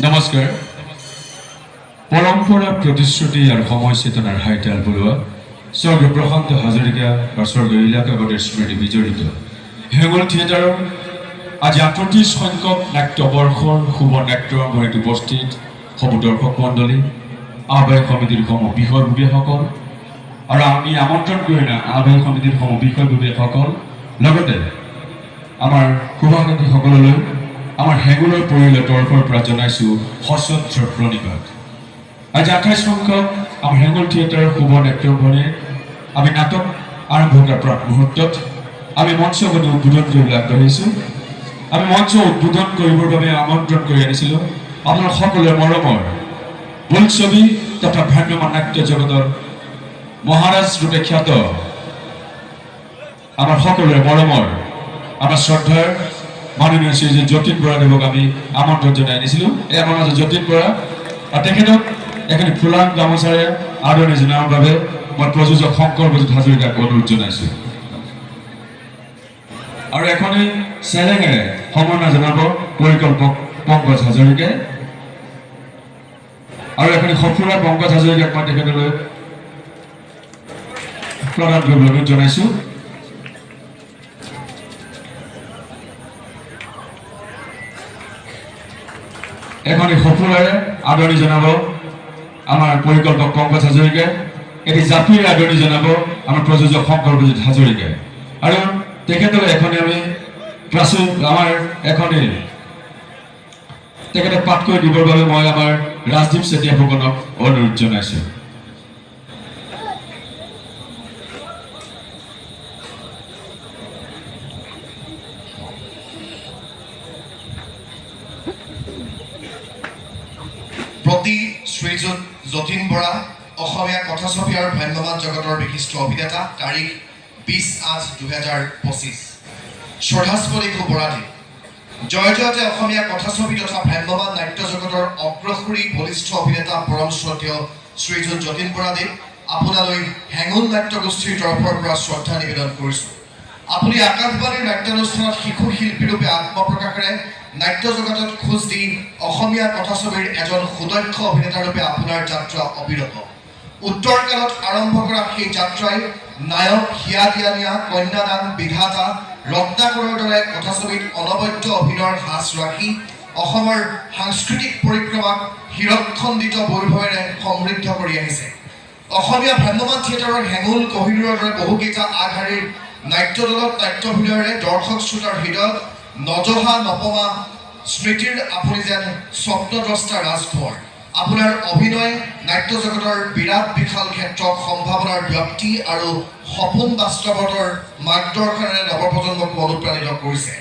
নমস্কাৰ। পৰম্পৰা প্ৰতিশ্ৰুতি আৰু সময় চেতনাৰ হাইতাল বলোৱা স্বৰ্গীয় প্ৰশান্ত হাজৰিকা আৰু স্বৰ্গীয় ইলাকাবাদীৰ স্মৃতি বিজড়িত হেঙুল থিয়েটাৰৰ আজি ৩৮ সংখ্যক নাট্যবৰ্ষৰ শুভ নাট্যৰংগনীত উপস্থিত সব দৰ্শক মণ্ডলী, আহ্বায়ক সমিতিৰ সমূহ বিষয়ববীয়াসকল আৰু আমি আমন্ত্ৰণ কৰি আহ্বায়ক সমিতিৰ সমূহ বিষয়ববীয়াসকল, লগতে আমাৰ শুভাকাংক্ষীসকললৈ আমাৰ হেঙুলৰ পৰিয়ালৰ তৰফৰ পৰা জনাইছোঁ সশ্ৰদ্ধ প্ৰণিপাত। আজি ২৮ সংখ্যক আমাৰ হেঙুল থিয়েটাৰৰ শুভ নাট্যৰংগনীৰ আমি নাটক আৰম্ভ কৰাৰ প্ৰাক মুহূৰ্তত আমি মঞ্চগত উদ্বোধন কৰিবলৈ আগবাঢ়িছোঁ। আমি মঞ্চ উদ্বোধন কৰিবৰ বাবে আমন্ত্ৰণ কৰি আনিছিলোঁ আপোনাৰ সকলোৰে মৰমৰ বোলছবি তথা ভ্ৰাম্যমান নাট্য জগতৰ মহাৰাজ ৰূপে খ্যাত আমাৰ সকলোৰে মৰমৰ আমাৰ শ্ৰদ্ধাৰ মাননীয় শ্ৰী যতীন বৰাদেৱক আমি আমন্ত্ৰণ জনাই আনিছিলোঁ। এই আমাৰ মাজত যতীন বৰা আৰু তেখেতক এখনি ফুলাম গামোচাৰে আদৰণি জনাবৰ বাবে মই প্ৰযোজক শংকৰবজিৎ হাজৰিকাক অনুৰোধ জনাইছোঁ। আৰু এখনি চেলেঙেৰে সমন্বয় জনাব পৰিকল্পক পংকজ হাজৰিকাই, আৰু এখনি সফুৰা পংকজ হাজৰিকাক মই তেখেতলৈ প্ৰদান কৰিবলৈ অনুৰোধ জনাইছোঁ। এখনি সফুৰাৰে আদৰণি জনাব আমাৰ পৰিকল্পক পংকজ হাজৰিকাই, এটি জাপিৰ আদৰণি জনাব আমাৰ প্ৰযোজক শংকৰবজিৎ হাজৰিকাই, আৰু তেখেতলৈ এখনি আমি আমাৰ এখনি তেখেতক পাঠ কৰি দিবৰ বাবে মই আমাৰ ৰাজদীপ চেতিয়া ফুকনক অনুৰোধ জনাইছোঁ। প্ৰতি শ্ৰীযুত যতীন বৰা, অসমীয়া কথাছবি আৰু ভ্ৰাম্যমান জগতৰ বিশিষ্ট অভিনেতা, তাৰিখ ২০/৮/২০২৫। শ্ৰদ্ধাস্পদী শুভৰাত্ৰি। জয় জয়তে অসমীয়া কথাছবি তথা ভ্ৰাম্যমান নাট্য জগতৰ অগ্ৰসূৰী বলিষ্ঠ অভিনেতা পৰম শ্ৰদ্ধেয় শ্ৰীযুত যতীন বৰাদেৱ, আপোনালৈ হেঙুল নাট্যগোষ্ঠীৰ তৰফৰ পৰা শ্ৰদ্ধা নিবেদন কৰিছোঁ। আপুনি আকাশবাণীৰ নাট্যানুষ্ঠানত শিশু শিল্পীৰূপে আত্মপ্ৰকাশেৰে নাট্য জগতত খোজ দি অসমীয়া কথাছবিৰ এজন সুদক্ষ অভিনেতাৰূপে আপোনাৰ যাত্ৰা অবিৰত। উত্তৰ কালত আৰম্ভ কৰা সেই যাত্ৰাই নায়ক, হিয়া দিয়া নিয়া, কন্যাদান, বিধাতা, ৰত্নাকৰৰ দৰে কথাছবিত অনবদ্য অভিনয়ৰ সাঁচ ৰাখি অসমৰ সাংস্কৃতিক পৰিক্ৰমাক হীৰকখণ্ডিত বৈভৱেৰে সমৃদ্ধ কৰি আহিছে। অসমীয়া ভ্ৰাম্যমান থিয়েটাৰৰ হেঙুল, কহিনুৰৰ দৰে বহুকেইটা আগশাৰীৰ নাট্য দলত নাট্যাভিনয়েৰে দৰ্শক শ্ৰোতাৰ হৃদয়ত নজহা নপমা স্মৃতিৰ আপুনি যেন স্বপ্নদ্ৰষ্টা ৰাজকুঁৱৰ। আপোনাৰ অভিনয় নাট্য জগতৰ বিৰাট বিশাল ক্ষেত্ৰত সম্ভাৱনাৰ ব্যক্তি আৰু সপোন বাস্তৱতৰ মাৰ্গদৰ্শনেৰে নৱপ্ৰজন্মক অনুপ্ৰাণিত কৰিছে।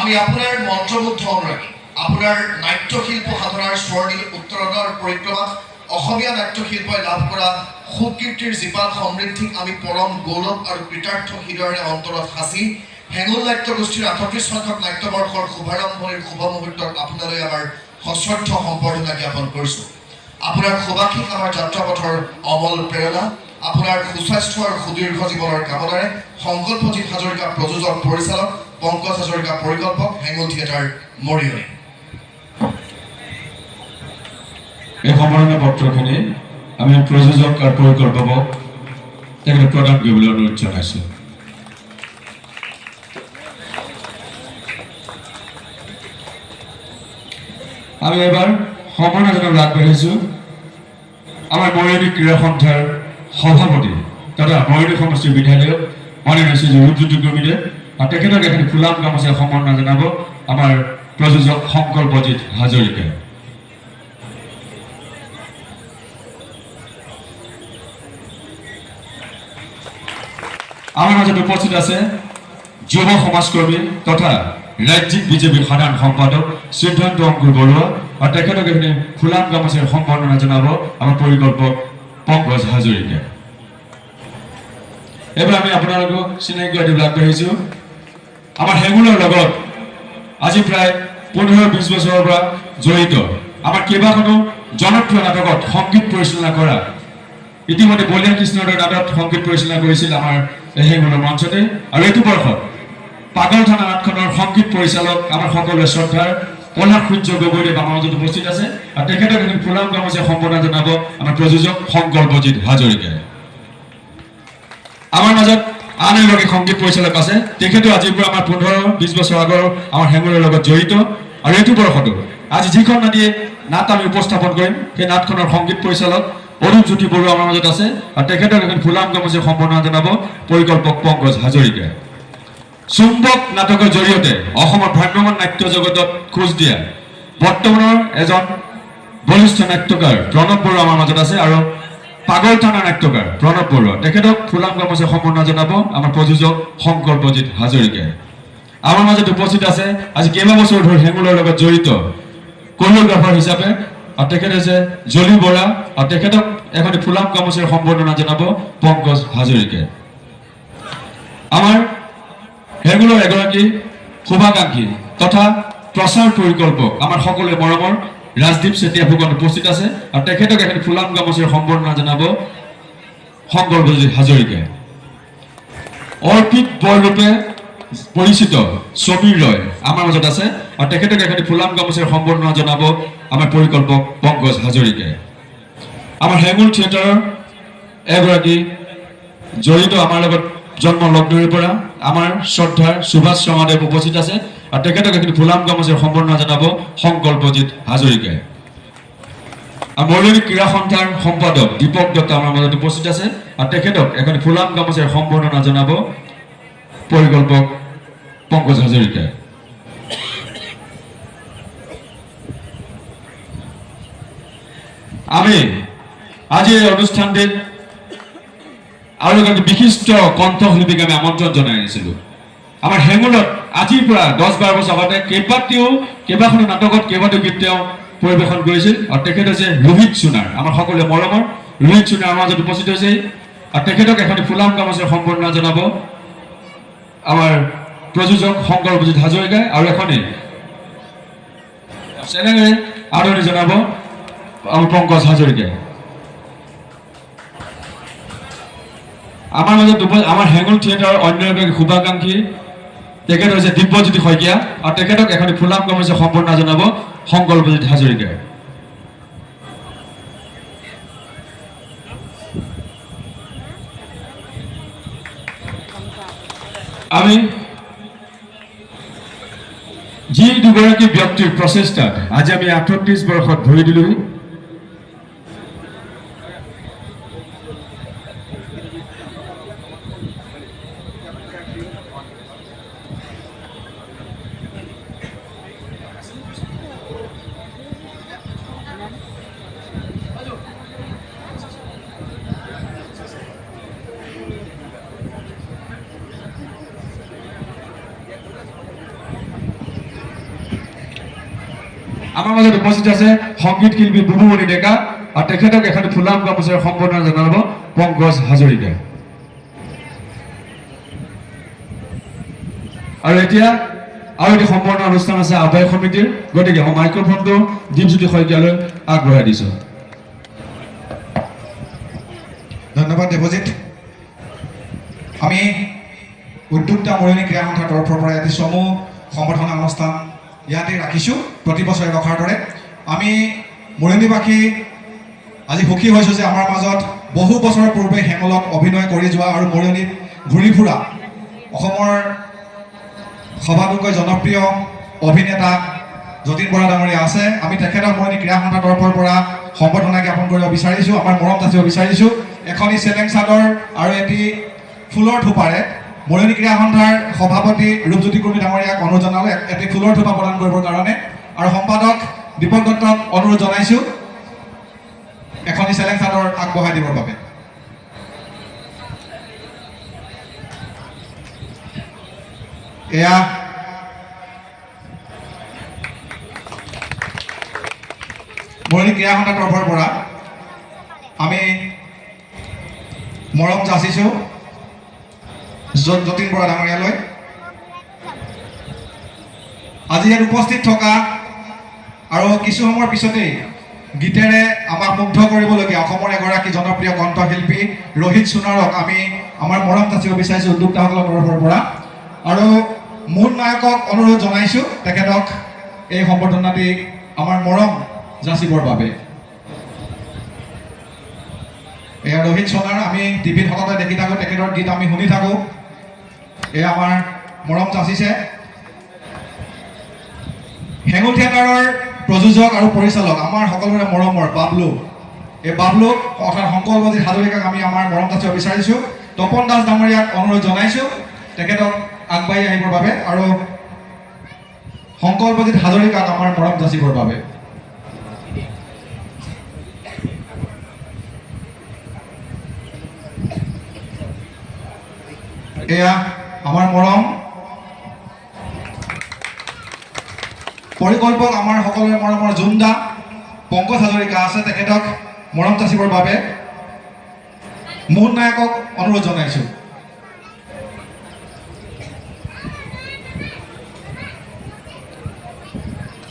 আমি আপোনাৰ মন্ত্ৰমুগ্ধ অনুৰাগী। আপোনাৰ নাট্যশিল্প সাধনাৰ স্বৰ্ণীল উত্তৰণৰ পৰিক্ৰমাত অসমীয়া নাট্যশিল্পই লাভ কৰা সুকীৰ্তিৰ জীপাল সমৃদ্ধিক আমি পৰম গৌৰৱ আৰু কৃতাৰ্থ হৃদয়েৰে অন্তৰত সাঁচি হেঙুল নাট্যগোষ্ঠীৰ ৩৮ সংখ্যক নাট্যবৰ্ষৰ শুভাৰম্ভণিৰ শুভ মুহূৰ্তত আপোনালৈ আমাৰ সশ্ৰদ্ধ সম্বৰ্ধনা জ্ঞাপন কৰিছোঁ। আপোনাৰ শুভাশীষ আমাৰ যাত্ৰাপথৰ অমল প্ৰেৰণা। আপোনাৰ সুস্বাস্থ্য আৰু সুদীৰ্ঘ জীৱনৰ কামনাৰে সংকল্পজিৎ হাজৰিকা প্ৰযোজক পৰিচালক, পংকজ হাজৰিকা পৰিকল্পক, হেঙুল থিয়েটাৰ মৰিয়নি। এই সম্বৰ্ধনা পত্ৰখিনি আমি প্ৰযোজক আৰু পৰিকল্পকক তেখেতক প্ৰদান কৰিবলৈ অনুৰোধ জনাইছোঁ। আমি এবাৰ সম্বৰ্ধনা জনাবলৈ আগবাঢ়িছোঁ আমাৰ মৰিয়নি ক্ৰীড়া সন্থাৰ সভাপতি তথা মৰিয়নি সমষ্টিৰ বিধায়ক মাননীয় শ্ৰী ৰূপজ্যোতি গগৈদেৱ, আৰু তেখেতক এখনি ফুলাম গামোচাৰে সম্বৰ্ধনা জনাব আমাৰ প্ৰযোজক শংকৰবজিৎ হাজৰিকাই। আমাৰ মাজত উপস্থিত আছে যুৱ সমাজকৰ্মী তথা ৰাজ্যিক বিজেপিৰ সাধাৰণ সম্পাদক সিদ্ধান্ত অংকুৰ বৰুৱা, আৰু তেখেতক এখনি ফুলাম গামোচাৰে সম্বৰ্ধনা জনাব আমাৰ পৰিকল্পক পংকজ হাজৰিকাই। এবাৰ আমি আপোনালোকক চিনাকি দিবলৈ আগবাঢ়িছোঁ আমাৰ হেঙুলৰ লগত আজি প্ৰায় ১৫-২০ বছৰৰ পৰা জড়িত আমাৰ কেইবাখনো জনপ্ৰিয় নাটকত সংগীত পৰিচালনা কৰা, ইতিমধ্যে বলিয়া কৃষ্ণৰ দৰে নাটকত সংগীত পৰিচালনা কৰিছিল আমাৰ হেঙুলৰ মঞ্চতে, আৰু এইটো বৰ্ষত পাগল থানা নাটখনৰ সংগীত পৰিচালক আমাৰ সকলোৰে শ্ৰদ্ধাৰ পলাশ সূৰ্য গগৈদেৱ আমাৰ মাজত উপস্থিত আছে আৰু তেখেতক এখন ফুলাম গামোচা সম্বৰ্ধনা জনাব আমাৰ প্ৰযোজক শংকৰজিৎ হাজৰিকাই। আমাৰ মাজত আন এগৰাকী সংগীত পৰিচালক আছে, তেখেতো আজিৰ পৰা আমাৰ 15-20 বছৰ আগৰ আমাৰ হেঙুলৰ লগত জড়িত আৰু এইটো বৰ্ষতো আজি যিখন নাট আমি উপস্থাপন কৰিম সেই নাটখনৰ সংগীত পৰিচালক অৰুণজ্যোতি বৰুৱা আমাৰ মাজত আছে আৰু তেখেতক এখন ফুলাম গামোচা সম্বৰ্ধনা জনাব পৰিকল্পক পংকজ হাজৰিকাই। চুম্বক নাটকৰ জৰিয়তে অসমৰ ভ্ৰাম্যমাণ নাট্য জগতত খোজ দিয়া বৰ্তমানৰ এজন বলিষ্ঠ নাট্যকাৰ প্ৰণৱ বৰুৱা আমাৰ মাজত আছে আৰু পাগল থানা নাট্যকাৰ প্ৰণৱ বৰুৱা, তেখেতক ফুলাম গামোচা সম্বৰ্ধনা জনাব আমাৰ প্ৰযোজক শংকৰজিৎ হাজৰিকাই। আমাৰ মাজত উপস্থিত আছে আজি কেইবাবছৰ ধৰি হেঙুলৰ লগত জড়িত কোৰিঅ'গ্ৰাফাৰ হিচাপে আৰু তেখেত হৈছে জলি বৰা আৰু তেখেতক এখন ফুলাম গামোচাৰ সম্বৰ্ধনা জনাব পংকজ হাজৰিকাই। আমাৰ হেঙুলৰ এগৰাকী শুভাকাংক্ষী তথা প্ৰচাৰ পৰিকল্পক আমাৰ সকলোৱে মৰমৰ ৰাজদীপ চেতিয়া ফুকন উপস্থিত আছে আৰু তেখেতক এখন ফুলাম গামোচাৰ সম্বৰ্ধনা জনাব শংকৰজিৎ হাজৰিকাই। অৰ্পিত বৰৰূপে পৰিচিত সমীৰ ৰয় আমাৰ মাজত আছে আৰু তেখেতক এখন ফুলাম গামোচাৰ সম্বৰ্ধনা জনাব আমাৰ পৰিকল্পক পংকজ হাজৰিকাই। আমাৰ হেঙুল থিয়েটাৰৰ এগৰাকী জড়িত আমাৰ লগত জন্ম লগ্নৰে পৰা আমাৰ শ্ৰদ্ধাৰ সুভাষ শৰ্মাদেৱ উপস্থিত আছে আৰু তেখেতক এখন ফুলাম গামোচাৰ সম্বৰ্ধনা জনাব শংকৰজিৎ হাজৰিকাই। আৰু মৰিয়নি ক্ৰীড়া সন্থাৰ সম্পাদক দীপক দত্ত আমাৰ মাজত উপস্থিত আছে আৰু তেখেতক এখন ফুলাম গামোচাৰ সম্বৰ্ধনা জনাব পৰিকল্পক পংকজ হাজৰিকাই। আমি আজি এই অনুষ্ঠানটিত আৰু এগৰাকী বিশিষ্ট কণ্ঠশিল্পীক আমি আমন্ত্ৰণ জনাই আনিছিলোঁ। আমাৰ হেঙুলত আজিৰ পৰা 10-12 বছৰ আগতে কেইবাখনো নাটকত কেইবাটাও গীত তেওঁ পৰিৱেশন কৰিছিল আৰু তেখেত হৈছে ৰোহিত সোণাৰ, আমাৰ সকলোৱে মৰমৰ ৰোহিত সোণাৰ আমাৰ মাজত উপস্থিত হৈছে আৰু তেখেতক এখন ফুলাম গামোচাৰ সম্বৰ্ধনা জনাব আমাৰ প্ৰযোজক শংকৰজিৎ হাজৰিকাই আৰু এখনি চেনেঙে আদৰণি জনাব আমাৰ পংকজ হাজৰিকাই। আমাৰ মাজত আমাৰ হেঙুল থিয়েটাৰৰ অন্য এগৰাকী শুভাকাংক্ষী তেখেত হৈছে দিব্যজ্যোতি শইকীয়া আৰু তেখেতক এখন ফুলাম গামোচা সম্বৰ্ধনা জনাব শংকৰজিৎ হাজৰিকাই। আমি যি দুগৰাকী ব্যক্তিৰ প্ৰচেষ্টাত আজি আমি 38 বৰ্ষত ভৰি দিলোহি, আমাৰ মাজত উপস্থিত আছে সংগীত শিল্পী বুবুমণি ডেকা আৰু তেখেতক এখন ফুলাম গামোচাৰ সম্বৰ্ধনা জনাব পংকজ হাজৰিকাই। আৰু এতিয়া আৰু এটি সম্বৰ্ধনা অনুষ্ঠান আছে আহ্বায়ক সমিতিৰ, গতিকে মই মাইক্ৰফোনটো দীপজ্যোতি শইকীয়ালৈ আগবঢ়াই দিছোঁ। ধন্যবাদ দেৱজিৎ। আমি উদ্যোক্তা মৰিয়নি ক্ৰীড়া সন্থাৰ তৰফৰ পৰা এটি সমূহ সম্বৰ্ধনা অনুষ্ঠান ইয়াতে ৰাখিছোঁ প্ৰতি বছৰে ৰখাৰ দৰে। আমি মৰিয়নিবাসী আজি সুখী হৈছোঁ যে আমাৰ মাজত বহু বছৰৰ পূৰ্বে হেঙুলত অভিনয় কৰি যোৱা আৰু মৰিয়নিত ঘূৰি ফুৰা অসমৰ সবাতোকৈ জনপ্ৰিয় অভিনেতা যতীন বৰা ডাঙৰীয়া আছে। আমি তেখেতক মৰিয়নি ক্ৰীড়া সন্থাৰ তৰফৰ পৰা সম্বৰ্ধনা জ্ঞাপন কৰিব বিচাৰিছোঁ, আমাৰ মৰম যাচিব বিচাৰিছোঁ। এখনি চেলেং চাদৰ আৰু এটি ফুলৰ থোপাৰে মৰিয়নি ক্ৰীড়া সন্থাৰ সভাপতি ৰূপজ্যোতি কুৰ্মী ডাঙৰীয়াক অনুৰোধ জনালোঁ এটি ফুলৰ থোপা প্ৰদান কৰিবৰ কাৰণে, আৰু সম্পাদক দীপক দত্তক অনুৰোধ জনাইছোঁ এখনি চেলেং চাদৰ আগবঢ়াই দিবৰ বাবে। এয়া মৰিয়নি ক্ৰীড়া সন্থাৰ তৰফৰ পৰা আমি মৰম যাচিছোঁ যতীন বৰা ডাঙৰীয়ালৈ। আজি ইয়াত উপস্থিত থকা আৰু কিছু সময়ৰ পিছতেই গীতেৰে আমাক মুগ্ধ কৰিবলগীয়া অসমৰ এগৰাকী জনপ্ৰিয় কণ্ঠশিল্পী ৰোহিত সোণাৰক আমি আমাৰ মৰম যাচিব বিচাৰিছোঁ উদ্যোক্তাসকলৰ তৰফৰ পৰা, আৰু মূল নায়কক অনুৰোধ জনাইছোঁ তেখেতক এই সম্বৰ্ধনাটি আমাৰ মৰম যাচিবৰ বাবে। এয়া ৰোহিত সোণাৰ, আমি টিভিত সদায় দেখি থাকোঁ, তেখেতৰ গীত আমি শুনি থাকোঁ। এয়া আমাৰ মৰম যাচিছে। হেঙুল থিয়েটাৰৰ প্ৰযোজক আৰু পৰিচালক আমাৰ সকলোৰে মৰমৰ বাবলু, এই বাবলুক অৰ্থাৎ শংকৰবজিত হাজৰিকাক আমি আমাৰ মৰম যাচিব বিচাৰিছোঁ। তপন দাস ডাঙৰীয়াক অনুৰোধ জনাইছোঁ তেখেতক আগবাঢ়ি আহিবৰ বাবে আৰু শংকৰবজিত হাজৰিকাক আমাৰ মৰম যাচিবৰ বাবে। এয়া আমাৰ মৰম পৰিকল্পক আমাৰ সকলোৰে মৰমৰ জুন্দা পংকজ হাজৰিকা আছে, তেখেতক মৰম যাচিবৰ বাবে মোহন নায়কক অনুৰোধ জনাইছোঁ।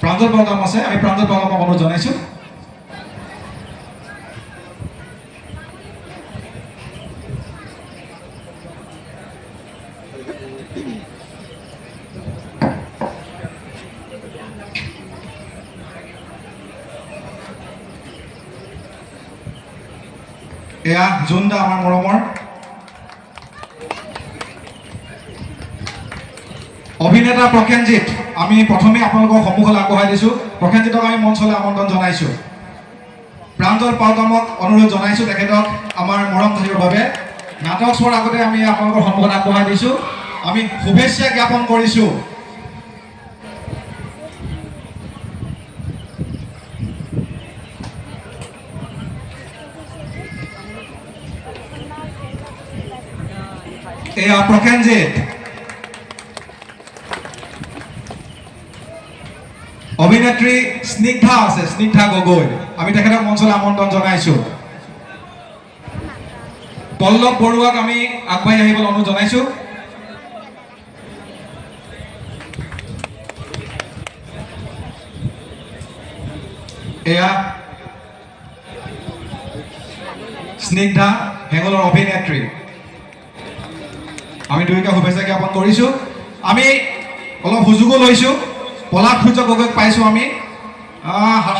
প্ৰাঞ্জল বৰগাম আছে, আমি প্ৰাঞ্জল বৰগামক অনুৰোধ জনাইছোঁ। এয়া জুন্দা আমাৰ মৰমৰ অভিনেতা প্ৰসেনজিৎ, আমি প্ৰথমে আপোনালোকৰ সন্মুখলৈ আগবঢ়াই দিছোঁ। প্ৰসেনজিৎক আমি মঞ্চলৈ আমন্ত্ৰণ জনাইছোঁ। প্ৰাঞ্জল পাউগামক অনুৰোধ জনাইছোঁ তেখেতক আমাৰ মৰম যাচিবৰ বাবে। নাটক চোৱাৰ আগতে আমি আপোনালোকৰ সন্মুখত আগবঢ়াই দিছোঁ। আমি শুভেচ্ছা জ্ঞাপন কৰিছোঁ এয়া প্ৰসেনজিৎ। অভিনেত্ৰী স্নিগ্ধা আছে, স্নিগ্ধা গগৈ, আমি তেখেতক মঞ্চলৈ আমন্ত্ৰণ জনাইছোঁ। পল্লৱ বৰুৱাক আমি আগবাঢ়ি আহিবলৈ অনুৰোধ জনাইছোঁ। এয়া স্নিগ্ধা, হেঙুলৰ অভিনেত্ৰী, আমি দুয়োকে শুভেচ্ছা জ্ঞাপন কৰিছোঁ। আমি অলপ সুযোগো লৈছোঁ, পলাশ সূৰ্য গগৈক পাইছোঁ আমি।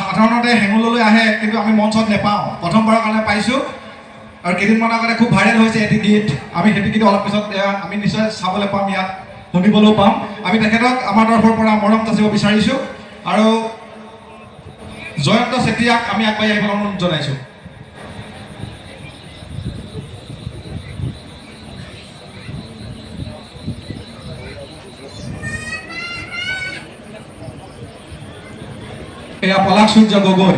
সাধাৰণতে হেঙুললৈ আহে কিন্তু আমি মঞ্চত নেপাওঁ, প্ৰথমবাৰৰ কাৰণে পাইছোঁ। আৰু কেইদিনমানৰ আগতে খুব ভাইৰেল হৈছে এটি গীত, আমি সেইটো গীত অলপ পিছত আমি নিশ্চয় চাবলৈ পাম, ইয়াত শুনিবলৈও পাম। আমি তেখেতক আমাৰ তৰফৰ পৰা মৰম যাচিব বিচাৰিছোঁ আৰু জয়ন্ত চেতিয়াক আমি আগবাঢ়ি আহিবলৈ অনুৰোধ জনাইছোঁ। এয়া পলাশ সূৰ্য গগৈ।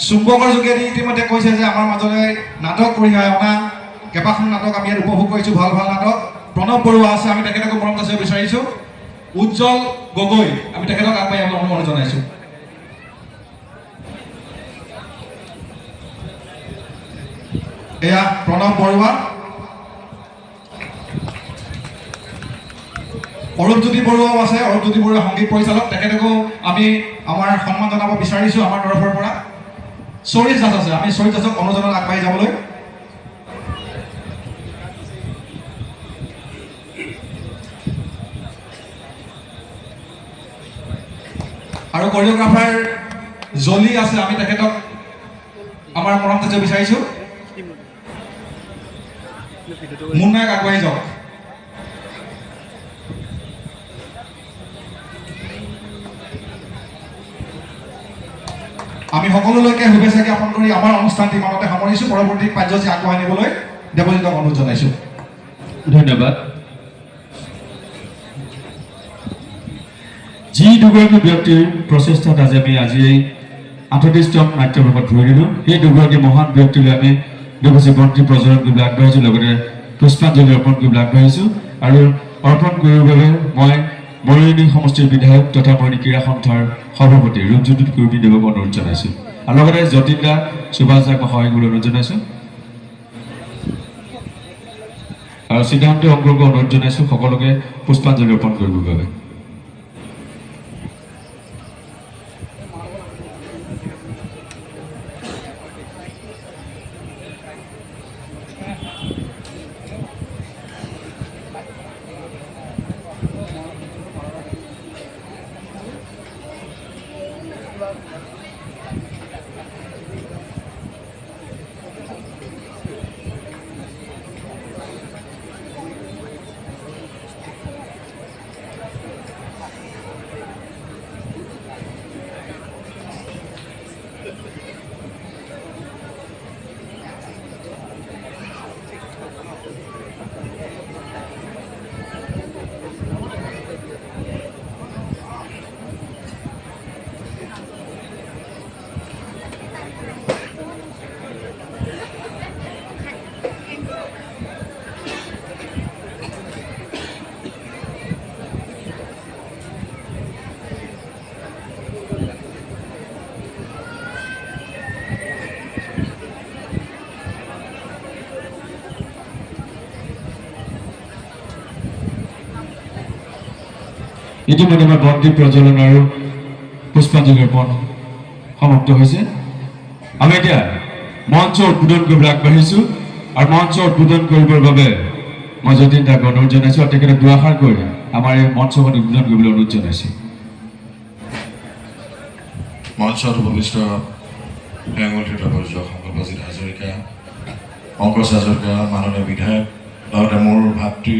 চুম্বকৰ যোগেদি ইতিমধ্যে কৈছে যে আমাৰ মাজলৈ নাটক কঢ়িয়াই অনা কেইবাখন নাটক আমি ইয়াত উপভোগ কৰিছোঁ, ভাল ভাল নাটক। প্ৰণৱ বৰুৱা আছে, আমি তেখেতকো মৰম যাচিব বিচাৰিছোঁ। উজ্জ্বল গগৈ, আমি তেখেতক আগবাঢ়ি আহিবলৈ অনুৰোধ জনাইছোঁ। এয়া প্ৰণৱ বৰুৱা। অৰূপজ্যোতি বৰুৱাও আছে, অৰূপজ্যোতি বৰুৱা সংগীত পৰিচালক, তেখেতকো আমি আমাৰ সন্মান জনাব বিচাৰিছোঁ আমাৰ তৰফৰ পৰা। চৰিত দাস আছে, আমি চৰিত দাসক অনুৰোধ জনালোঁ আগবাঢ়ি যাবলৈ। আৰু কৰিঅ'গ্ৰাফাৰ জলি আছে, আমি তেখেতক আমাৰ মৰম যাচিব বিচাৰিছোঁ। মুন নায়ক আগবাঢ়ি যাওক। আমি সকলোলৈকে শুভেচ্ছা জ্ঞাপন কৰি আমাৰ অনুষ্ঠানটি ইমানতে সামৰিছোঁ। পৰৱৰ্তী কাৰ্যসূচী আগবঢ়াই নিবলৈ দেৱজিতক অনুৰোধ জনাইছোঁ। ধন্যবাদ। যি দুগৰাকী ব্যক্তিৰ প্ৰচেষ্টাত আজি আমি এই 38তম নাট্যপ্ৰভাত ঘূৰি দিলোঁ, সেই দুগৰাকী মহান ব্যক্তিলৈ আমি দুগৰাকী বন্তি প্ৰজ্বলন কৰিবলৈ আগবাঢ়িছোঁ, লগতে পুষ্পাঞ্জলি অৰ্পণ কৰিবলৈ আগবাঢ়িছোঁ। আৰু অৰ্পণ কৰিবৰ বাবে মই মৰঙী সমষ্টিৰ বিধায়ক তথা মৰঙী ক্ৰীড়া সন্থাৰ সভাপতি ৰূপজ্যোতি কৰ্মীদেৱক অনুৰোধ জনাইছোঁ, আৰু লগতে যতীন দা, সুভাষ দাক মই সহায় কৰিবলৈ অনুৰোধ জনাইছোঁ। আৰু সিদ্ধান্ত অংগক অনুৰোধ জনাইছোঁ সকলোকে পুষ্পাঞ্জলি অৰ্পণ কৰিবৰ বাবে। ইতিমধ্যে আমাৰ বন্তি প্ৰজ্বলন আৰু পুষ্পাঞ্জলি অৰ্পণ সমাপ্ত হৈছে। আমি এতিয়া মঞ্চ উদ্বোধন কৰিবলৈ আগবাঢ়িছোঁ আৰু মঞ্চ উদ্বোধন কৰিবৰ বাবে মই যতীন দাক অনুৰোধ জনাইছোঁ আৰু তেখেতে দুআষাৰ কৰি আমাৰ এই মঞ্চখন উদ্বোধন কৰিবলৈ অনুৰোধ জনাইছোঁ। মঞ্চত উপবিষ্ট হেঙুল থিয়েটাৰ পৰিচালক শংকৰজিৎ হাজৰিকা, পংকজ হাজৰিকা, মাননীয় বিধায়ক, লগতে মোৰ ভাতৃ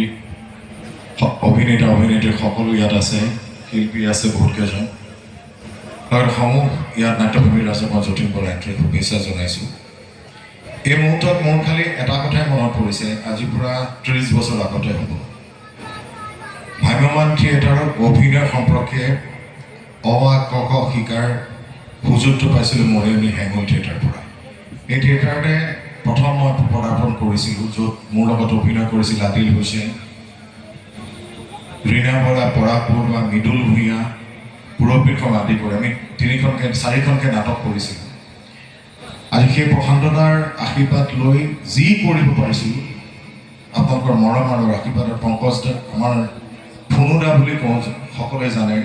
অভিনেত্ৰী সকলো ইয়াত আছে, শিল্পী আছে বহুতকেইজন, লগতে সমূহ ইয়াত নাট্যভূমিৰ আছে। মই যতীন বৰাই শুভেচ্ছা জনাইছোঁ। এই মুহূৰ্তত মোৰ খালি এটা কথাই মনত পৰিছে, আজিৰ পৰা 30 বছৰ আগতে হ'ব ভ্ৰাম্যমাণ থিয়েটাৰৰ অভিনয় সম্পৰ্কে অ আ ক খ শিকাৰ সুযোগটো পাইছিলোঁ মৰিয়নি হেঙুল থিয়েটাৰৰ পৰা। এই থিয়েটাৰতে প্ৰথম মই পদাৰ্পণ কৰিছিলোঁ, য'ত মোৰ লগত অভিনয় কৰিছিল আদিল হুছেইন, ৰীণা বৰা, পৰাগ বৰুৱা, মৃদুল ভূঞা, পুৰবীৰ আদি কৰি আমি 4খনকৈ নাটক কৰিছিলোঁ। আজি সেই প্ৰশান্তদাৰ আশীৰ্বাদ লৈ যি কৰিব পাৰিছিলোঁ, আপোনালোকৰ মৰম আৰু আশীৰ্বাদৰ পংকজদা, আমাৰ ফুনুদা বুলি কওঁ, সকলোৱে জানে,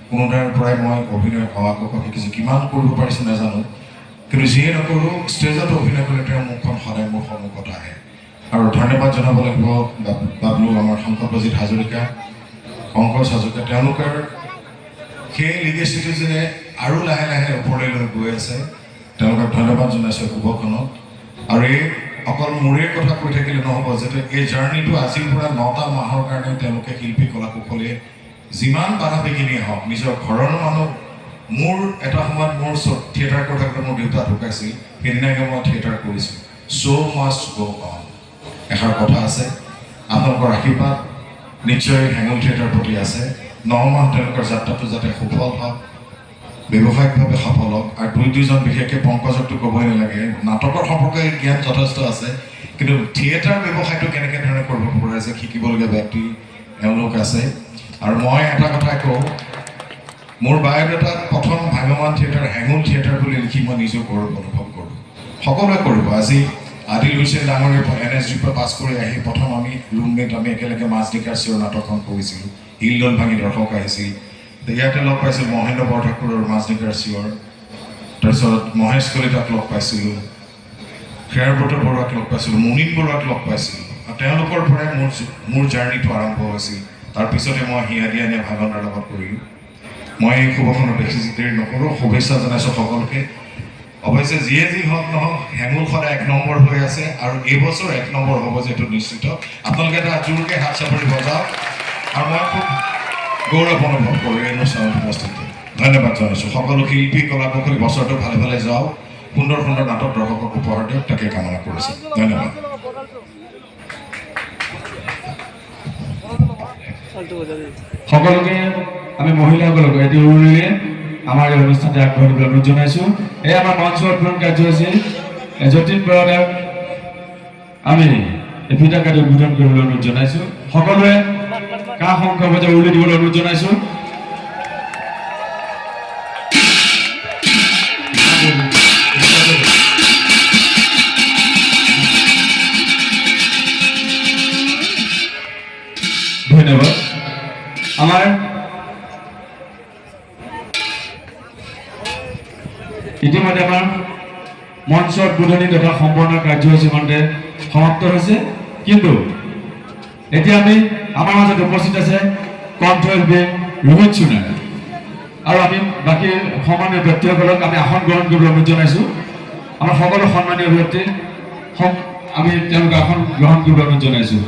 ফুনুদাৰ পৰাই মই অভিনয় সহায়ক শিকিছোঁ। কিমান কৰিব পাৰিছোঁ নাজানো, কিন্তু যিয়ে নকৰোঁ ষ্টেজত অভিনয় কৰি তেওঁৰ মুখখন সদায় মোৰ সন্মুখত আহে। আৰু ধন্যবাদ জনাব লাগিব বাবলু, আমাৰ শংকৰজিৎ হাজৰিকা, পংকজ হাজৰিকা, তেওঁলোকৰ সেই লিগেচিটো যে আৰু লাহে লাহে ওপৰলৈ লৈ গৈ আছে, তেওঁলোকক ধন্যবাদ জনাইছোঁ শুভখনত। আৰু এই অকল মোৰে কথা কৈ থাকিলে নহ'ব, যাতে এই জাৰ্ণিটো আজিৰ পৰা 9টা মাহৰ কাৰণে তেওঁলোকে শিল্পী কলা কুশলীয়ে যিমান বাধা বিঘিনিয়ে হওক, নিজৰ ঘৰৰ মানুহ, মোৰ এটা সময়ত মোৰ থিয়েটাৰ কৰি থাকোঁতে মোৰ দেউতা ঢুকাইছিল, সেইদিনাকে মই থিয়েটাৰ কৰিছোঁ। চ' মাষ্ট গ' অন এষাৰ কথা আছে। আপোনালোকৰ আশীৰ্বাদ নিশ্চয় হেঙুল থিয়েটাৰৰ প্ৰতি আছে। 9 মাহ তেওঁলোকৰ যাত্ৰাটো যাতে সফল হওক, ব্যৱসায়িকভাৱে সফল হওক। আৰু দুজন বিশেষকৈ পংকজকটো ক'বই নালাগে, নাটকৰ সম্পৰ্কে জ্ঞান যথেষ্ট আছে, কিন্তু থিয়েটাৰ ব্যৱসায়টো কেনেকৈ ধৰণে কৰিব পৰা যায় শিকিবলগীয়া ব্যক্তি এওঁলোক আছে। আৰু মই এটা কথাই কওঁ, মোৰ বায়'ডাটাত প্ৰথম ভ্ৰাম্যমাণ থিয়েটাৰ হেঙুল থিয়েটাৰ বুলি লিখি মই নিজেও গৌৰৱ অনুভৱ কৰোঁ। সকলোৱে কৰিব। আজি আদিল হুছেইন ডাঙৰীয়া NSGৰ পৰা পাছ কৰি আহি প্ৰথম আমি ৰুমমেট, আমি একেলগে মাজনিকাৰ চিঞৰ নাটকখন কৰিছিলোঁ। হিলদল ভাঙি দৰ্শক আহিছিল। ইয়াতে লগ পাইছিলোঁ মহেন্দ্ৰ বৰঠাকুৰৰ মাজনিকাৰ চিঞৰ, তাৰপিছত মহেশ কলিতাক লগ পাইছিলোঁ, শ্ৰেয়াৰব্ৰত বৰুৱাক লগ পাইছিলোঁ, মুনীন বৰুৱাক লগ পাইছিলোঁ। আৰু তেওঁলোকৰ পৰাই মোৰ জাৰ্ণিটো আৰম্ভ হৈছিল। তাৰপিছতে মই হিয়াদিয়ানীয়া ভাগনৰ লগত কৰিলোঁ। মই এই শুভখনত বেছি দেৰি নকৰোঁ, শুভেচ্ছা জনাইছোঁ সকলোকে। অৱশ্যে যিয়ে যি হওক নহওক, হেঙুল সদায় 1 নম্বৰ হৈ আছে আৰু এইবছৰ 1 নম্বৰ হ'ব যিহেতু নিশ্চিত। আপোনালোকে এটা জোৰকৈ হাত চাপৰি বজাওক আৰু মই খুব গৌৰৱ অনুভৱ কৰোঁ এই অনুষ্ঠানত উপস্থিত। ধন্যবাদ জনাইছোঁ সকলো শিল্পী কলা কুশলী। বছৰটো ভালে ভালে যাওক, সুন্দৰ সুন্দৰ নাটক দৰ্শকক উপহাৰ দিয়ক, তাকে কামনা কৰিছোঁ। ধন্যবাদ। সকলোকে আমি মহিলাসকলক এটি উৰুলিয়ে আমাৰ এই অনুষ্ঠানতে আগবাঢ়িবলৈ অনুৰোধ জনাইছোঁ। এই আমাৰ মঞ্চ উদ্বোধন কাৰ্যসূচী যতীন বৰাক আমি এই ফিটা কাটি উদ্বোধন কৰিবলৈ অনুৰোধ জনাইছোঁ। সকলোৱে কা শংখ বজাই উৰুলি দিবলৈ অনুৰোধ জনাইছোঁ। ধন্যবাদ। আমাৰ ইতিমধ্যে আমাৰ মঞ্চ উদ্বোধনী তথা সম্পূৰ্ণ কাৰ্যসূচী মতে সমাপ্ত হৈছে, কিন্তু এতিয়া আমি আমাৰ মাজত উপস্থিত আছে কণ্ঠশিল্পী ৰোহিত সোণাই, আৰু আমি বাকী সন্মানীয় ব্যক্তিসকলক আমি আসন গ্ৰহণ কৰিবলৈ অনুৰোধ জনাইছোঁ। আমাৰ সকলো সন্মানীয় ব্যক্তি আমি তেওঁলোকে আসন গ্ৰহণ কৰিবলৈ অনুৰোধ জনাইছোঁ।